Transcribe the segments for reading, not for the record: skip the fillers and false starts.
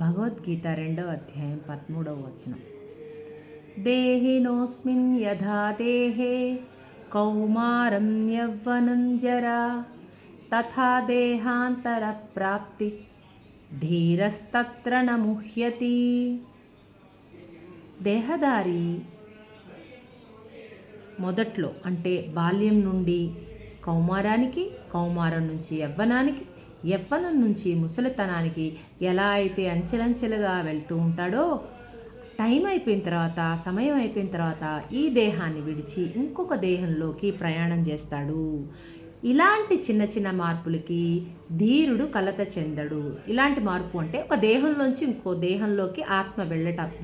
భగవద్గీత 2వ అధ్యాయం 13వ వచనం. దేహినోస్మిన్ యథా దేహే కౌమారం యవ్వనం జరా తథా దేహాంతర ప్రాప్తి ధీరస్తత్ర న ముహ్యతి. దేహదారి మొదట్లో అంటే బాల్యం నుండి కౌమారానికి, కౌమారం నుంచి యవ్వనానికి, యవ్వనం నుంచి ముసలితనానికి ఎలా అయితే అంచెలంచెలుగా వెళ్తూ ఉంటాడో, టైం అయిపోయిన తర్వాత, సమయం అయిపోయిన తర్వాత ఈ దేహాన్ని విడిచి ఇంకొక దేహంలోకి ప్రయాణం చేస్తాడు. ఇలాంటి చిన్న చిన్న మార్పులకి ధీరుడు కలత చెందడు. ఇలాంటి మార్పు అంటే ఒక దేహంలోంచి ఇంకో దేహంలోకి ఆత్మ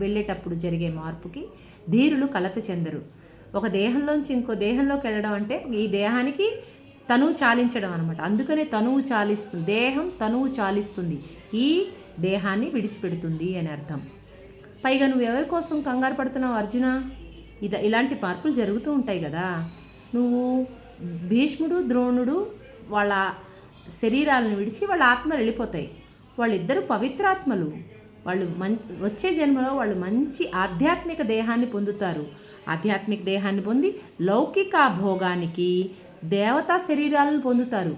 వెళ్ళేటప్పుడు జరిగే మార్పుకి ధీరులు కలత చెందరు. ఒక దేహంలోంచి ఇంకో దేహంలోకి వెళ్ళడం అంటే ఈ దేహానికి తనువు చాలించడం అనమాట. అందుకనే తనువు చాలిస్తుంది, దేహం తనువు చాలిస్తుంది, ఈ దేహాన్ని విడిచిపెడుతుంది అని అర్థం. పైగా నువ్వు ఎవరి కోసం కంగారు పడుతున్నావు అర్జున? ఇలాంటి మార్పులు జరుగుతూ ఉంటాయి కదా. నువ్వు భీష్ముడు, ద్రోణుడు వాళ్ళ శరీరాలను విడిచి వాళ్ళ ఆత్మలు వెళ్ళిపోతాయి. వాళ్ళిద్దరూ పవిత్రాత్మలు. వాళ్ళు వచ్చే జన్మలో వాళ్ళు మంచి ఆధ్యాత్మిక దేహాన్ని పొందుతారు. ఆధ్యాత్మిక దేహాన్ని పొంది లౌకిక భోగానికి దేవతా శరీరాలను పొందుతారు.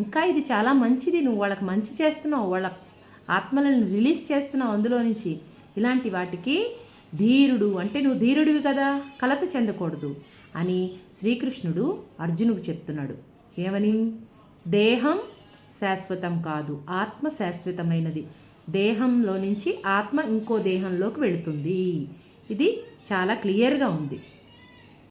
ఇంకా ఇది చాలా మంచిది, నువ్వు వాళ్ళకి మంచి చేస్తున్నావు, వాళ్ళ ఆత్మలను రిలీజ్ చేస్తున్నావు అందులో నుంచి. ఇలాంటి వాటికి ధీరుడు అంటే నువ్వు ధీరుడివి కదా, కలత చెందకూడదు అని శ్రీకృష్ణుడు అర్జునుడికి చెప్తున్నాడు. ఏమని? దేహం శాశ్వతం కాదు, ఆత్మ శాశ్వతమైనది. దేహంలో నుంచి ఆత్మ ఇంకో దేహంలోకి వెళుతుంది. ఇది చాలా క్లియర్గా ఉంది.